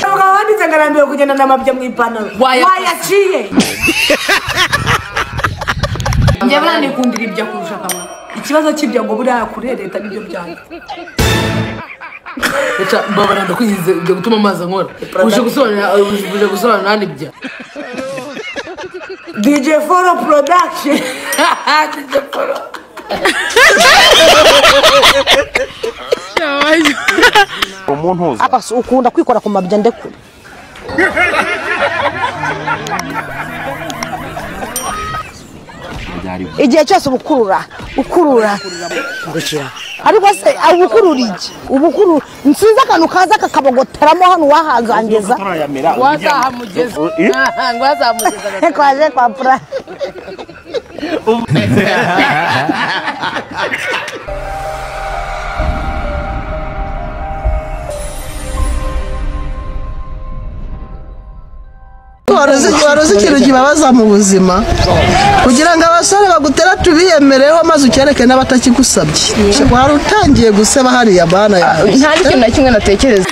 Abagabo nitangararambiwe kugenda n'amabya mu ipantaro wayaciye njye bana nikundira ibyo kurusha kamwe ikibazo cy'ibyo ngo buriya kure leta nibyo byanjye Echa mbabara ndakwize ibyo gutuma amazi nkora uje gusobanura nani bya DJ Foro Production DJ Foro umuntu uzi abasi ukunda kwikora ku mabya ndekure igihe cyose ubukurura ngukira ariko se ubukurura iki ubukuru nsinza akantu kaza kakabogoteramo hano wahagangeza wazahamugeza kwaje kwa pura waruzi ikintu kibabaza mu buzima kugira ngo abasore bagutera tubiyemereho maze ukereke n'abatakigusabye wari utangiye guseba hariya bana yawe nta n'ikintu na kimwe natekereza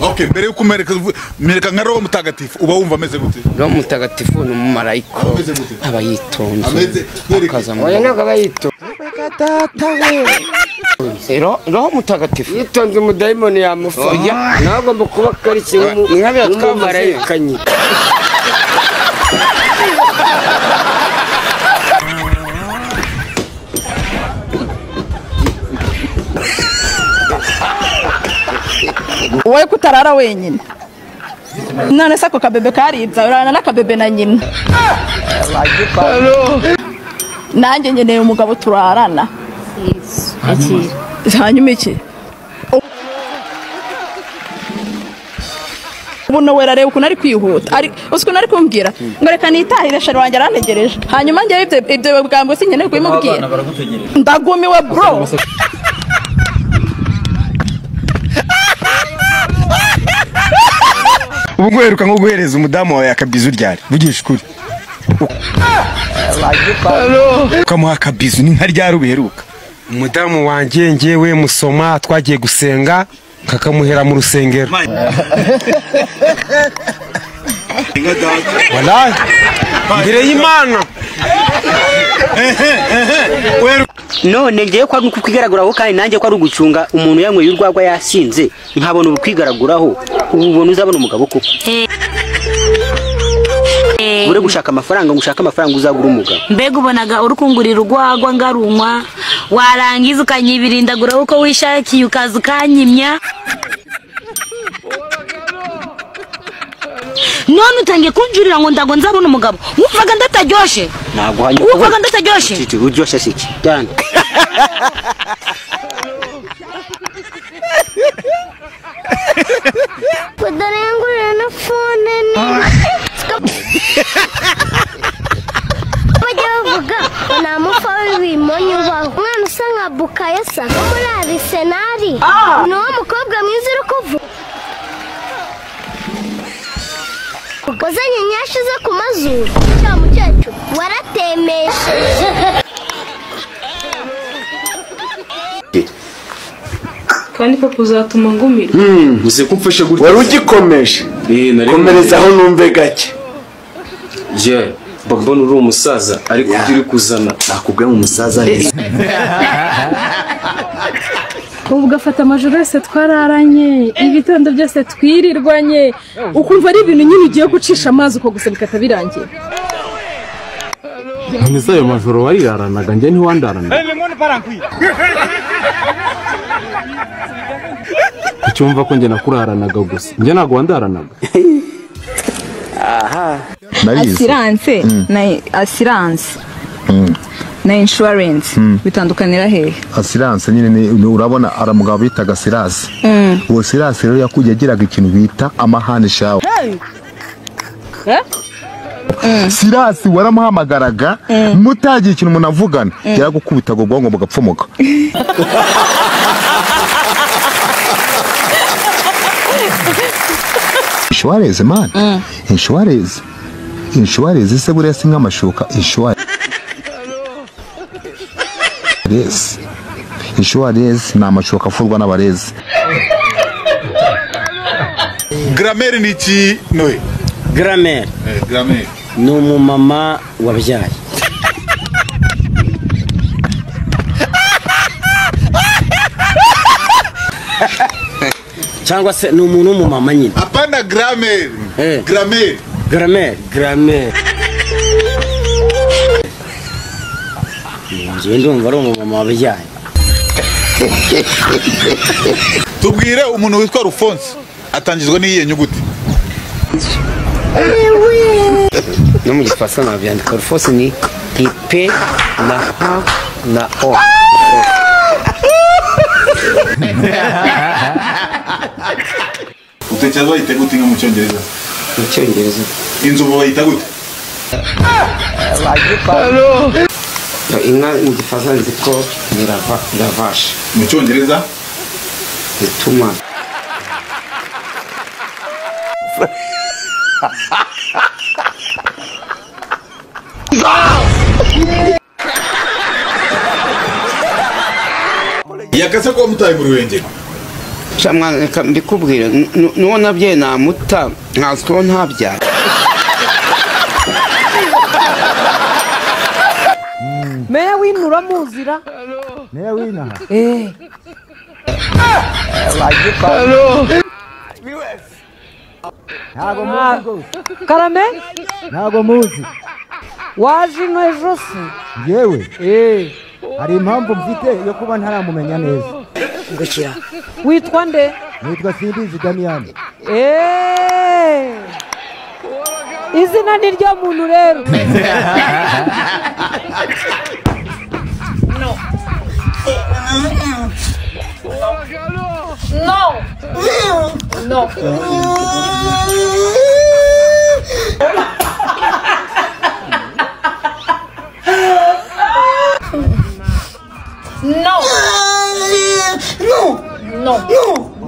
Okay, mbere yuko mereka nka Roho Mutagatifu uba wumva ameze gute? Roho Mutagatifu ni umumarayika aba yitonze oya ntabwo aba yitonze Roho Mutagatifu yitonze umudayimoni yamufaya nagomba kuba kari kintu nk'abya twamarayika nyine wowe kutarara wenyine none se ako kabebe karibza urana n'akabebe na nyina nanjye ngeneye umugabo turarana hanyuma iki ubu nawe rareba ukuntu ari kwihuta uzi ukuntu ari kumbwira ngo reka nitahire shari wanjye arantegereje hanyuma njyewe ibyo bwambwe sinkeneye kubimubwira ndagumiwe bro ubu guheruka nko guhereza umudamu wawe akabizu ryari bugisha ukuri ukamuha akabizu ni nka ryari ubiheruka umudamu wanjye ngewe musoma twagiye gusenga nkakamuhera mu rusengero wallahi mbere y'Imana none ngiye kwa kukwigaraguraho kandi nanjye kwa rugucunga umuntu yanyweye urwagwa yasinze nkabona ubukwigaraguraho ubona uzabona umugabo koko ure gushaka amafaranga uzagura umugabo mbega ubonaga urukungurira urwagwa ngarumwa warangiza ukanyibirindagura uko wishakiye ukaza ukanyimya none utangiye kunjurira ngo ndago nzabona umugabo wumvaga ndataryoshe ntago hanyuma wumvaga ndataryoshe titi uryoshe siki cyane kudarengurira na phone bajya bavuga namufa w'ibimonyo baho umwana usa nka Bukayasa muri Arsenal ni uwo mukobwa mwiza uri kuvuga wazanye nyinshi zo ku mazuru cya mukecuru waratemesheje kandi papa uzatuma ngumira uze kumfasha gutya wari ugikomeje komerezaho numve gake je mbona uri umusaza ariko uri kuzana nakubwiye mu musaza neza ubu gafata amajoro yose twararanye ibitondo byose twirirwanye ukumva ari ibintu nyine ugiye gucisha amazi uko gusa bikata birangiye neza ayo majoro wariraranaga njye ntiwandarana cyumva ko njye nakuraranaga gusa njye ntago wandaranaga aha assurance na insurance bitandukanira hehe assurance nyine urabona aramugabo bitaga Sirasi uwo Sirasi rero yakugeraga ikintu bita amahane shawe Sirasi waramuhamagaraga mutagiye ikintu umuntu avugana yaragukubitaga ubwongo bugapfumuka inshwareze man inshwareze se buriya si nk'amashuka inshwareze ni amashuka afurwa n'abarezi. Grammaire ni iki Noe? Grammaire Grammaire ni umumama wabyaye. cyangwa se ni umuntu w'umumama nyine. Apana grammaire. Njye ndumva ari umumama wabyaye. Tubwire umuntu witwa Rufonse atangizwa n'iyihe nyuguti? No mu gifaransa nabyandika Rufonse ni P na H na O. Utekereza bayita gute nko mu Cyongereza? Mu Cyongereza inzu bayita gute? inka mu gifaransa nzi ko ni la vache. Mu Cyongereza ituma. yakase ko mutaye mu Ruhengeri. Shamwa mbikubwira nuwo nabye namuta nkaziko ntabyara. Meya winura muzira. Meya wina. Ntago muzi. Karame? Ntago muzi. Waje ino ejo se? Yewe. Hari impamvu mfite yo kuba ntaramumenya neza. Ngukira. Witwa nde? Nitwa Simbizi Damian. Izina ni ryo muntu rero.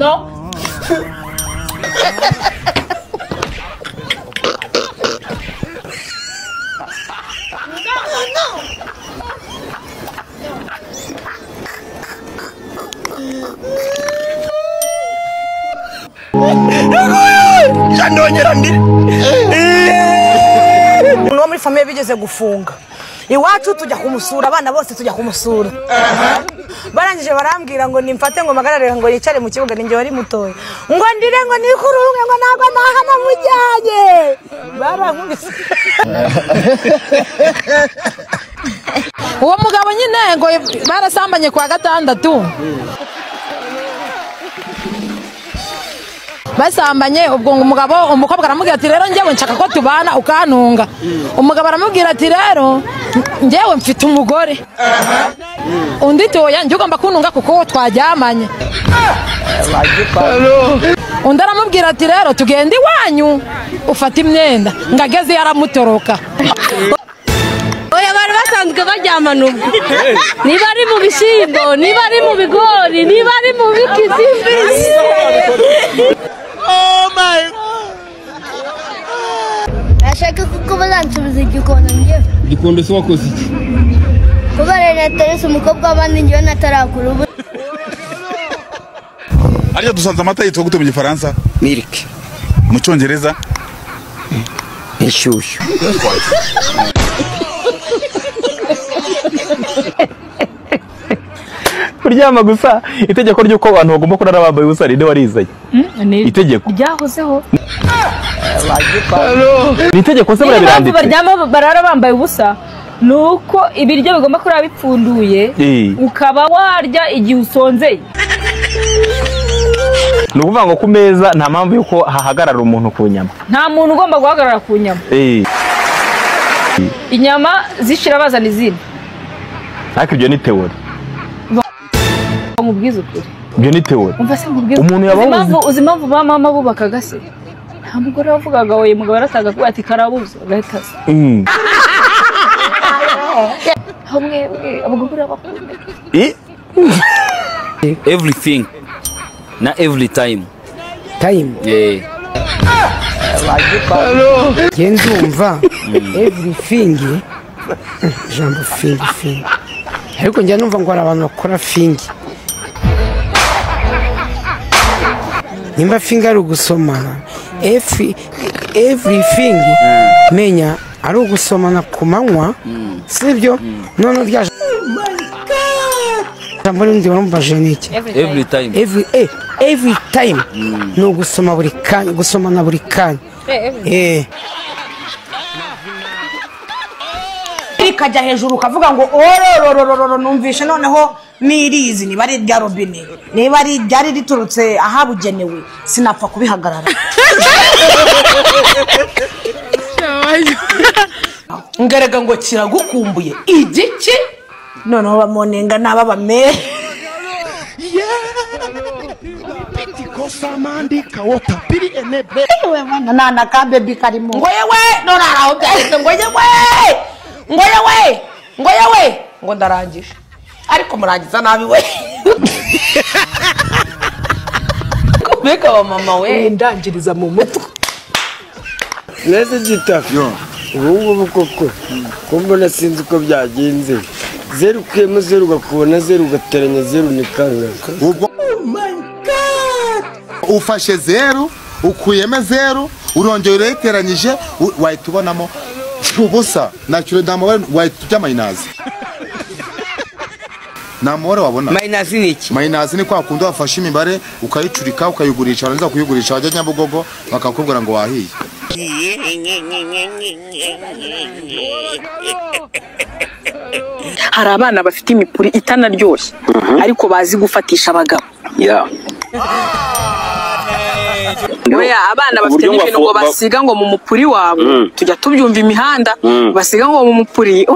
No. Jandonyera ndi. Uno muri famille bigeze gufunga. Iwacu tujya kumusura abana bose tujya kumusura. Barangije barambwira ngo nimfate ngo magarare ngo yicare mu kibuga ninjye wari mutoye. Ngo ndire ngo nikurunge ngo nagwa nahana mujyanye. Barankubise. Uwo mugabo nyine ngo barasambanye kwa gatandatu. Basambanye ubwo umukobwa aramubwira ati rero njyewe nshaka ko tubana ukantunga. Umugabo aramubwira ati rero njyewe mfite umugore. Undi toya njye ugomba kuntunga kuko twajyamanye. Undi aramubwira ati rero tugende iwanyu ufata imyenda ngageze yaramutoroka. Oya bari basanzwe baryamana ubwo. Niba ari mu bishyimbo, niba ari mu bigori, niba ari mu bikizimbisi. Oh my. Ashaka kuko bazansubiza igikondo njye. Igikondo se wakoze iki? Kuba rero Teresa umukobwa w'abandi njye natarakura ubu. Arya dusanze amata yitwa gute mu Gifaransa? Milk. Mu Cyongereza? Inshyushyu. Kuryama gusa itegeko ry'uko abantu bagomba kurara bambaye ubusa rinde warizanye. Itegeko ryahozeho. Ni itegeko se biranditse. Baryama barara bambaye ubusa nuko ibiryo bigomba kuraba bipfunduye ukaba warya igihe usonzeye. Ni ukuvuga ngo ku meza nta mpamvu yuko hahagarara umuntu ku nyama. Nta muntu ugomba guhagarara ku nyama. Inyama zishira bazana izindi. Ariko ibyo ni teori. Mubwiza ukuri. Ibyo ni teori. Umva se mubwiza. Umuntu yabaho uzi impamvu ba mama bubakaga se. Nta mugore wavugaga oye mugabo arataga kuba ati karabuza agahita se. Hamwe abagore bakunda. Everything na every time. Time. Genzumva everything jambo fingi ariko njya numva ngo abantu bakora fingi nimba fingi ari ugusomana everything menya ari ugusomana ku manywa sibyo none rya jambo ndi wambaje niki every time no gusoma buri kanya gusomana buri kanya ikajya hejuru ukavuga ngo orororororo numvishe noneho mirizi niba ari rya robine niba ari ryari riturutse ahabugenewe sinapfa kubihagarara ngarega ngo kiragukumbuye igiki noneho bamonenga naba bame ewe mwana nana ka baby karimo ngo yewe none araho byahise ngo yewe ngo ndarangije ariko murangiza nabi we kubeka wa mama we ndangiriza mu mutwe nese gitafyo ubu koko kumbona sinzi uko byagenze 0 kemo 0 gakubona 0 gateranya 0 ni kangahe ubwo ufashe 0 ukuyeme 0 urongera ureteranyije wahita ubonamo ubusa nakiro ndamubare wahita ujya mayinazi namore wabona mayinazi ni iki mayinazi ni kwa kundi wafashe imibare ukayicurika ukayigurisha warangiza kuyigurisha wajya Nyabugogo bakakubwira ngo wahiye hari abana bafite imipuri itanaryoshye ariko bazi gufatisha abagabo oya abana bafite n'ibintu ngo basiga ngo mu mupuri wabo tujya tubyumva imihanda basiga ngo mu mupuri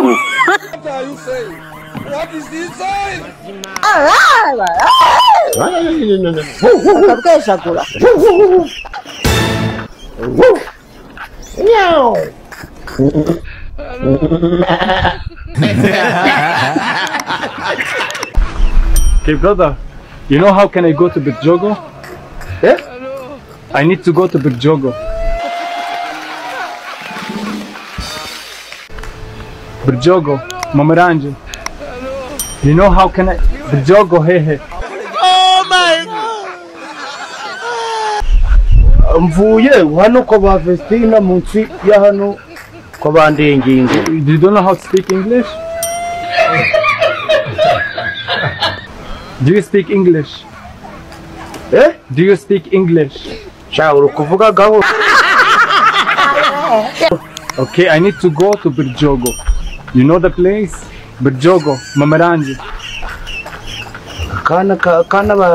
akabwejagura Okay, brother, you know how can I go to Birjogo? I need to go to Birjogo. Birjogo, Mamaranje. You know how can I... Birjogo, hey. Oh my God! Mvuye hano ko ba Vestina munsi ya hano ko bandengingo. You don't know how to speak English? Do you speak English? Do you speak English? Shawuru kuvuga gaho. Okay, I need to go to Birjogo. You know the place? Birjogo, Mamaranje. Kana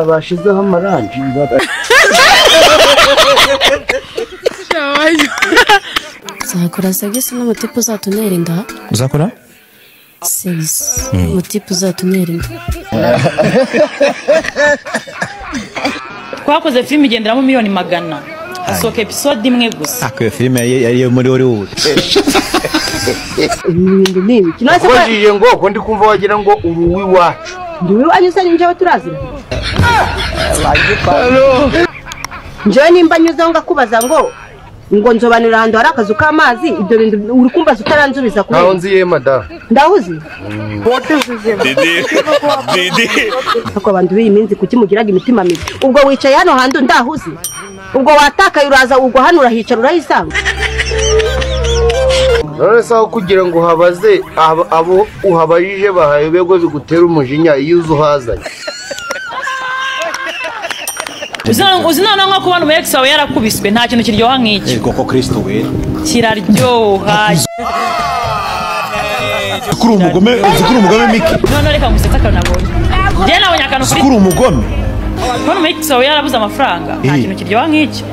bashizeho amarangi. Uzakora segisi n'umutipe uzatunera inda? Uzakora? Segisi umutipe uzatunera inda. Twakoze filime igenderamo miliyoni 100 asohoka episode imwe gusa. Iyo filime yari muri Hollywood. Ibintu nibi kinase Wagiye ngo ko ndi kumva wagira ngo uruwi wacu. Ndiwe wanyuze nje baturazira. Nje nimba nyuze ngakubaza ngo nzobanira hando hari akazu k'amazi ibyo bintu uri kumva utaranzubiza kuri. Naho nziye mada. Ndahuzi. Didi. Ako bantu biyiminzi kuki mugiraga imitima mibi. Ubwo wicaye hano hando ndahuzi. Ubwo watakaye uraza ubwo hano urahicara urayisanga. None saho kugira ngo habaze abo uhabarije bahayobego bigutera umujinya iyo uzuhazanye. Uzinana nko kubana mu ex wawe yarakubiswe nta kintu kiryoha nk'iki. Koko Kristo we. Kiraryoha. Zikuru umugome Miki. None reka ngusetse akanabonye. Je nabonye akantu kuri. Zikuru umugome. Kubana mu ex wawe yarabuze amafaranga nta kintu kiryoha nk'iki.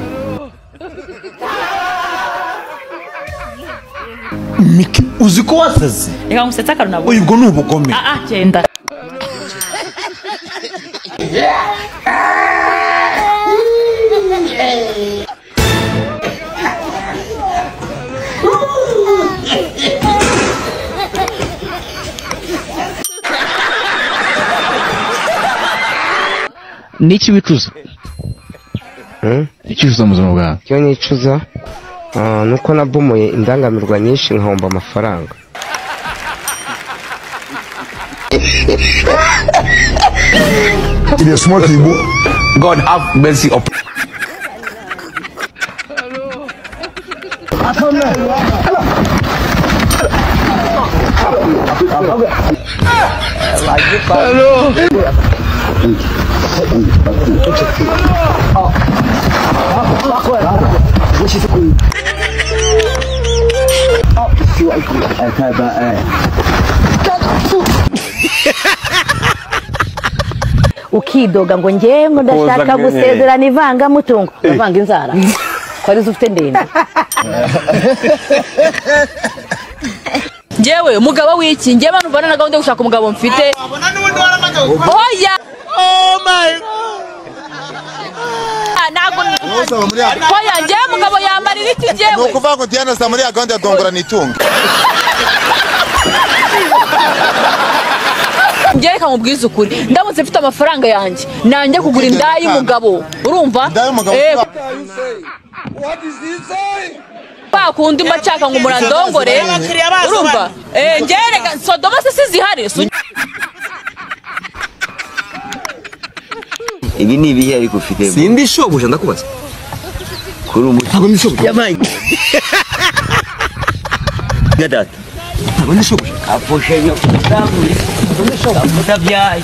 Miki uzi ko wasaze. Reka ngusetse akantu nabonye. Ubwo ni ubugome. Genda. Niki wicuza? Icyo mu buzima bwawe? Icyo nicuza nuko nabomoye indangamirwa nyinshi nkahomba amafaranga. It is smart people. God have mercy upon. Hello. Ukidoga ngo ngewe ngo ndashaka gusezerana ivangamutungo bavanga inzara ko ari zufite ndende. Ngewe umugabo w'iki ngewe abantu bana na gahunda yo gushaka umugabo mfite. Oya. Oh my Oya ngewe umugabo yamarira iki ngewe? Nukuvuga ngo Diana za muri ya gahunda ya dongora nitunga. Ngewe reka mubwize ukuri ndamutse mfite amafaranga yanjye nanjye kugura inda y'umugabo urumva bakundi mbacaka ngo murandongore urumva ngewe reka Sodoma se sizihari. Ibi ni ibihe ariko ufite? Sindi shobuja ndakubaza. Kuri umuti. Ntabwo ndi shobuja. Yabaye. Gadata. Ntabwo ndi shobuja. Aposhenyo. Ntabwo ndi shobuja.